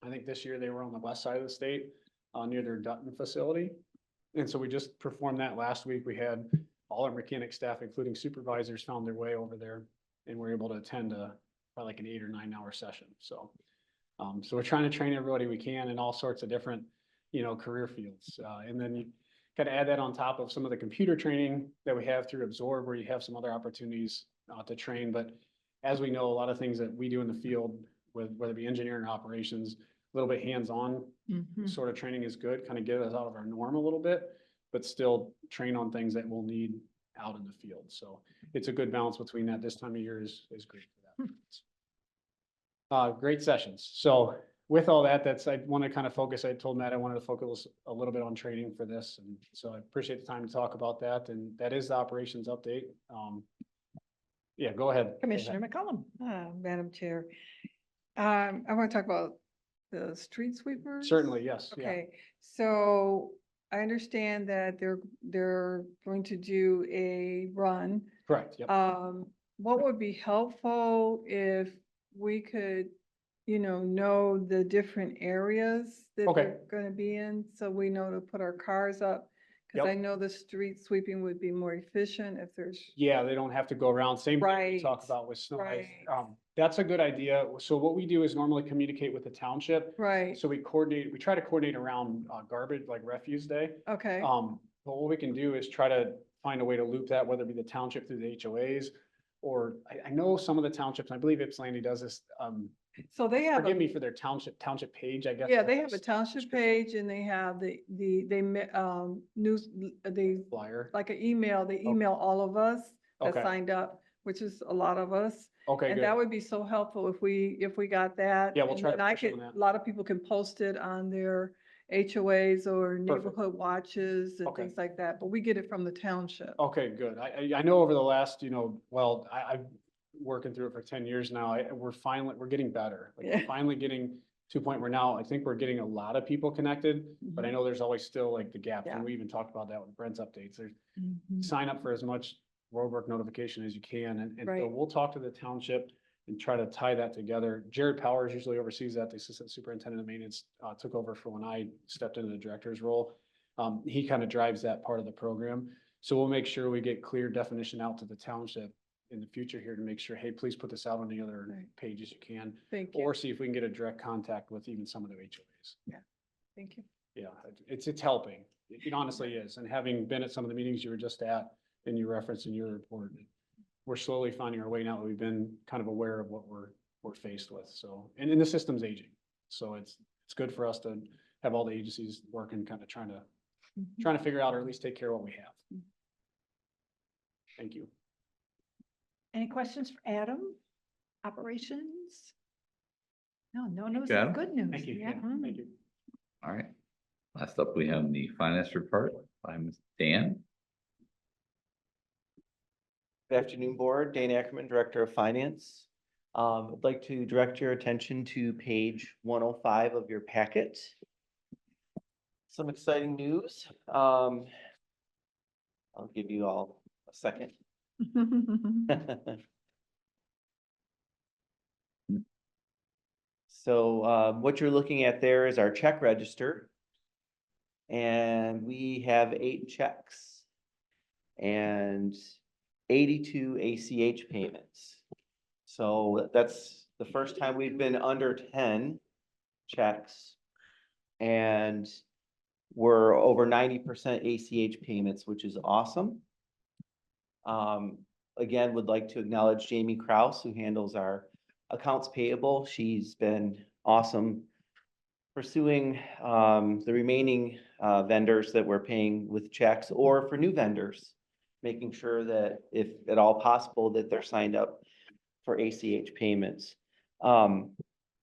I think this year they were on the west side of the state near their Dutton facility. And so we just performed that last week. We had all our mechanic staff, including supervisors, found their way over there and were able to attend probably like an 8 or 9 hour session. So, so we're trying to train everybody we can in all sorts of different, career fields. And then you kind of add that on top of some of the computer training that we have through Absorb, where you have some other opportunities to train. But as we know, a lot of things that we do in the field, with whether it be engineering or operations, a little bit hands-on sort of training is good, kind of get us out of our norm a little bit, but still train on things that we'll need out in the field. So it's a good balance between that. This time of year is great for that. Great sessions. So with all that, I want to kind of focus. I told Matt I wanted to focus a little bit on training for this. And so I appreciate the time to talk about that. And that is the operations update. Yeah, go ahead. Commissioner McCollum. Madam Chair, I want to talk about the street sweepers. Certainly, yes. Yeah. Okay, so I understand that they're going to do a run. Correct. Yep. What would be helpful if we could, know the different areas that Okay. they're gonna be in, so we know to put our cars up? Cause Yep. I know the street sweeping would be more efficient if there's. Yeah, they don't have to go around. Same thing we Right, talk about with snow ice. right. That's a good idea. So what we do is normally communicate with the township. Right, So we try to coordinate around garbage, like refuse day. okay, But what we can do is try to find a way to loop that, whether it be the township through the HOAs, or I know some of the townships, I believe Ypsilanti does this, so they have, forgive me for their township page, I guess. yeah, they have a township page and they have news, Flyer. like an email, they email all of us that Okay. signed up, which is a lot of us. Okay, And good. that would be so helpful if we got that. Yeah, we'll and try to then I push on could, that. a lot of people can post it on their HOAs or neighborhood watches and Okay. things like that, but we get it from the township. Okay, good. I know over the last, I've working through it for 10 years now. We're getting better. Like, Yeah. we're finally getting to a point where now I think we're getting a lot of people connected, but I know there's always still like the gaps. Yeah. And we even talked about that with Brent's updates. There's Mhm. sign up for as much roadwork notification as you can. And so Right. we'll talk to the township and try to tie that together. Jared Powers usually oversees that. The assistant superintendent of maintenance took over for when I stepped into the director's role. He kind of drives that part of the program. So we'll make sure we get clear definition out to the township in the future here to make sure, hey, please put this out on the other Right. pages you can, Thank you, or see if we can get a direct contact with even some of the HOAs. thank you. Yeah, it's helping. It honestly is. And having been at some of the meetings you were just at and you referenced in your report, we're slowly finding our way now that we've been kind of aware of what we're faced with. So, and then the system's aging. So it's good for us to have all the agencies working, kind of trying to figure out, or at least take care of what we have. Thank you. Any questions for Adam? Operations? No news, Adam? good news. Thank you. Yeah. Yeah, thank you. All right. Last up, we have the finance report by Ms. Dan. Good afternoon, Board. Dane Ackerman, Director of Finance. I'd like to direct your attention to page 105 of your packet. Some exciting news. I'll give you all a second. So what you're looking at there is our check register. And we have 8 checks and 82 ACH payments. So that's the first time we've been under 10 checks. And we're over 90% ACH payments, which is awesome. Again, would like to acknowledge Jamie Kraus, who handles our accounts payable. She's been awesome pursuing the remaining vendors that we're paying with checks, or for new vendors, making sure that if at all possible that they're signed up for ACH payments. And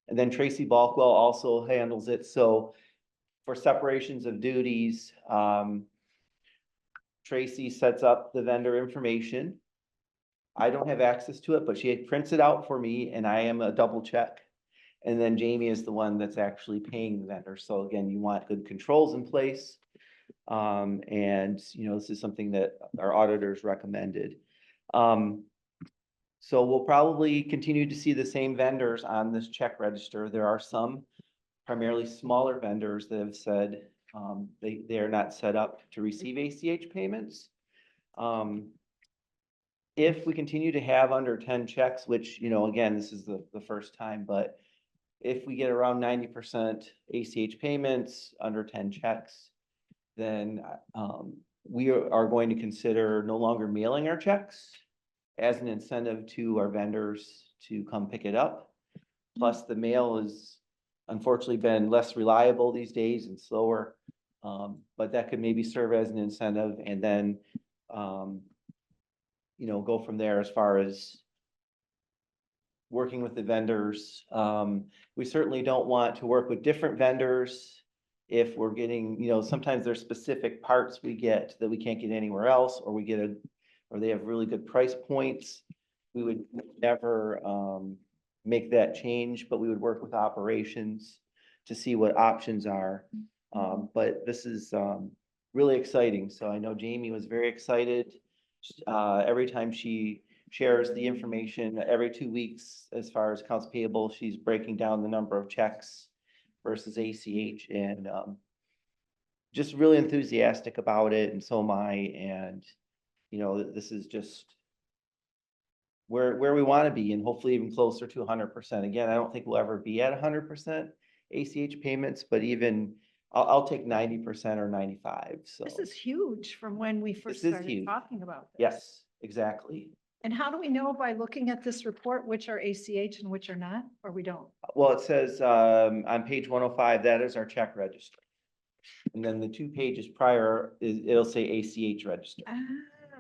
then Tracy Balkwell also handles it. So for separations of duties, Tracy sets up the vendor information. I don't have access to it, but she prints it out for me and I am a double check. And then Jamie is the one that's actually paying the vendor. So again, you want good controls in place. And this is something that our auditors recommended. So we'll probably continue to see the same vendors on this check register. There are some primarily smaller vendors that have said they are not set up to receive ACH payments. If we continue to have under 10 checks, which, again, this is the first time, but if we get around 90% ACH payments, under 10 checks, then we are going to consider no longer mailing our checks as an incentive to our vendors to come pick it up. Plus, the mail has unfortunately been less reliable these days and slower. But that could maybe serve as an incentive, and then go from there as far as working with the vendors. We certainly don't want to work with different vendors if we're getting, sometimes there's specific parts we get that we can't get anywhere else, or or they have really good price points. We would never make that change, but we would work with operations to see what options are. But this is really exciting. So I know Jamie was very excited. Every time she shares the information, every 2 weeks, as far as accounts payable, she's breaking down the number of checks versus ACH, and just really enthusiastic about it. And so am I. And, this is just where we want to be, and hopefully even closer to 100%. Again, I don't think we'll ever be at 100% ACH payments, but even I'll take 90% or 95. So This is huge from when we first This is started huge. talking about this. yes, exactly. And how do we know by looking at this report, which are ACH and which are not, or we don't? Well, it says on page 105, that is our check register. And then the 2 pages prior, it'll say ACH register.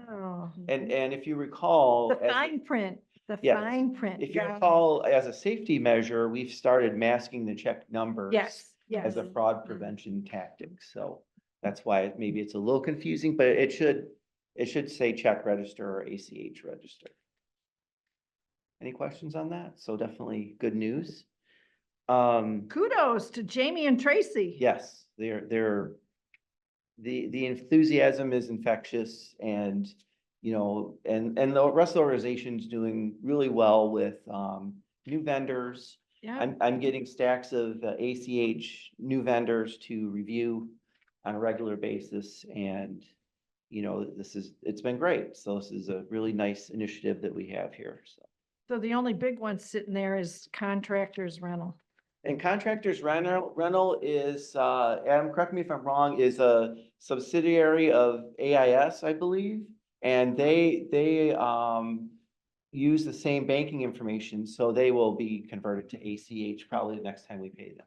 Oh. And if you recall, The as- fine print, the Yes. fine print. if you got it. recall, as a safety measure, we've started masking the check numbers. Yes, As yes. a fraud prevention tactic. So that's why maybe it's a little confusing, but it should say check register or ACH register. Any questions on that? So definitely good news. Kudos to Jamie and Tracy. Yes, the enthusiasm is infectious, and, and the rest of the organization's doing really well with new vendors. Yeah, I'm getting stacks of ACH new vendors to review on a regular basis, and, it's been great. So this is a really nice initiative that we have here, so. so the only big one sitting there is contractors rental. And contractors rental is, Adam, correct me if I'm wrong, is a subsidiary of AIS, I believe. And they use the same banking information, so they will be converted to ACH probably the next time we pay them.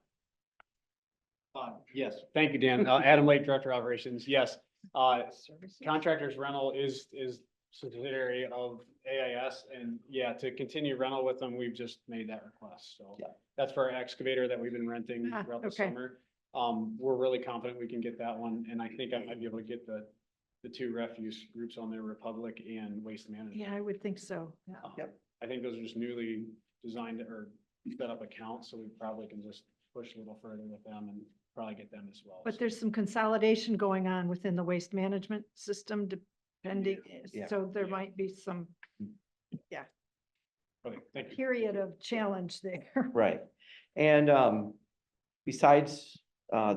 Yes, thank you, Dan. Adam Lake, Director of Operations. Yes. Contractors rental is subsidiary of AIS, and yeah, to continue rental with them, we've just made that request. So Yeah. that's for our excavator that we've been renting Ah, throughout the okay. summer. We're really confident we can get that one, and I think I might be able to get the 2 refuse groups on there, Republic and Waste Management. Yeah, I would think so. Yeah. Yep. I think those are just newly designed or set up accounts, so we probably can just push a little further with them and probably get them as well. But there's some consolidation going on within the waste management system depending, Yeah. so there might be some Okay, thank you. period of challenge there. Right. And besides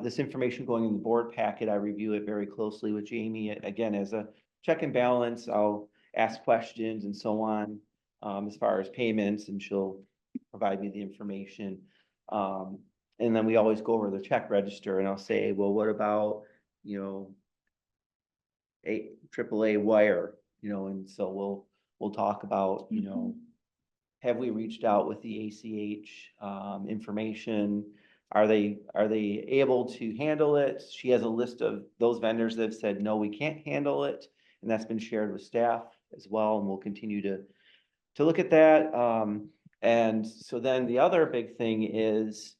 this information going in the board packet, I review it very closely with Jamie. Again, as a check and balance, I'll ask questions and so on, as far as payments, and she'll provide me the information. And then we always go over the check register, and I'll say, well, what about, AAA wire, and so we'll talk about, have we reached out with the ACH information? Are they able to handle it? She has a list of those vendors that have said, no, we can't handle it. And that's been shared with staff as well. And we'll continue to look at that. And so then the other big thing is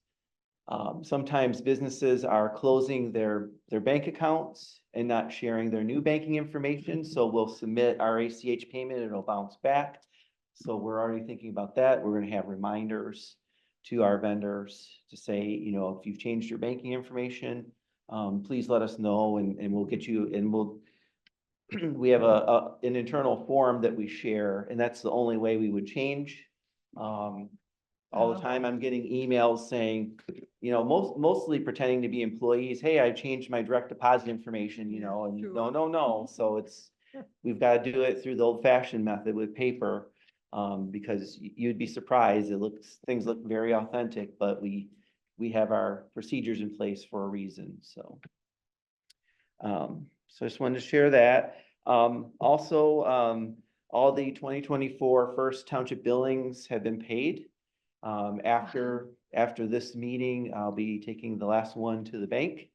sometimes businesses are closing their bank accounts and not sharing their new banking information. So we'll submit our ACH payment, it'll bounce back. So we're already thinking about that. We're gonna have reminders to our vendors to say, if you've changed your banking information, please let us know, and we'll get you, and we have an internal form that we share, and that's the only way we would change. All the time I'm getting emails saying, mostly pretending to be employees, hey, I changed my direct deposit information, and true. no. So we've got to do it through the old fashioned method with paper. Because you'd be surprised, things look very authentic, but we have our procedures in place for a reason, so. So I just wanted to share that. Also, all the 2024 first township billings have been paid. After this meeting, I'll be taking the last one to the bank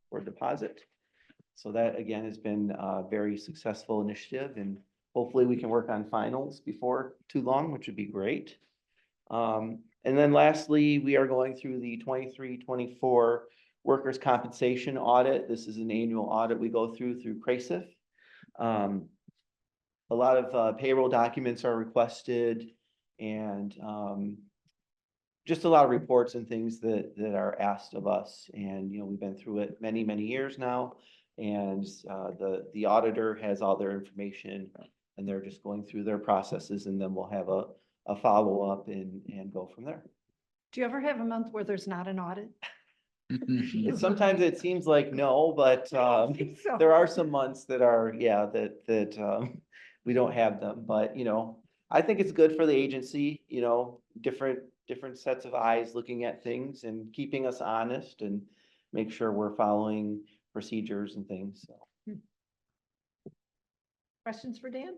for deposit. So that again has been a very successful initiative, and hopefully we can work on finals before too long, which would be great. And then lastly, we are going through the 23-24 workers' compensation audit. This is an annual audit we go through CRASIF. A lot of payroll documents are requested, and just a lot of reports and things that are asked of us. And, you know, we've been through it many, many years now. And the auditor has all their information, and they're just going through their processes, and then we'll have a follow-up and go from there. Do you ever have a month where there's not an audit? Sometimes it seems like no, but think so. there are some months that are, yeah, that we don't have them. But, you know, I think it's good for the agency, you know, different sets of eyes looking at things and keeping us honest and make sure we're following procedures and things, so. Questions for Dan?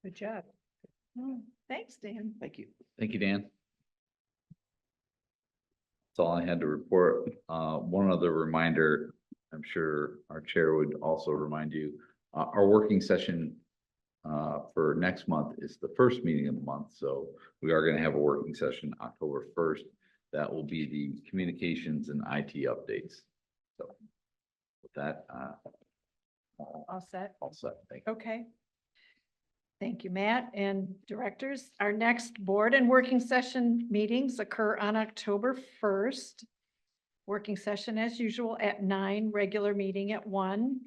Good job. Thanks, Dan. Thank you. Thank you, Dan. That's all I had to report. One other reminder, I'm sure our chair would also remind you, our working session for next month is the first meeting of the month. So we are going to have a working session October 1st. That will be the communications and IT updates. So with that, All set? all set. Thank you. Okay. Thank you, Matt and directors. Our next board and working session meetings occur on October 1st. Working session as usual at 9, regular meeting at 1.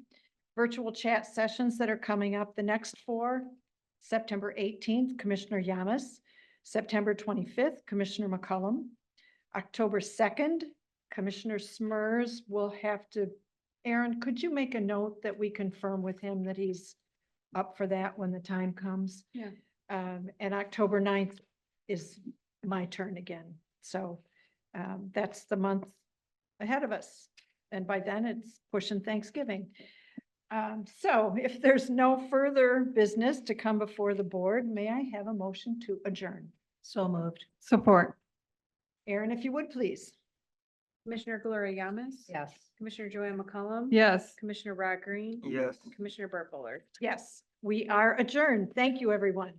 Virtual chat sessions that are coming up, the next 4, September 18th, Commissioner Yamas, September 25th, Commissioner McCullum, October 2nd, Commissioner Smers will have to, Aaron, could you make a note that we confirm with him that he's up for that when the time comes? Yeah. And October 9th is my turn again. So that's the month ahead of us. And by then it's pushing Thanksgiving. So if there's no further business to come before the board, may I have a motion to adjourn? So moved. Support. Aaron, if you would, please. Commissioner Gloria Yamas? Yes. Commissioner Joanne McCollum? Yes. Commissioner Rod Green? Yes. Commissioner Burt Bullard? Yes, we are adjourned. Thank you, everyone.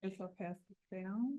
Guess I'll pass this down.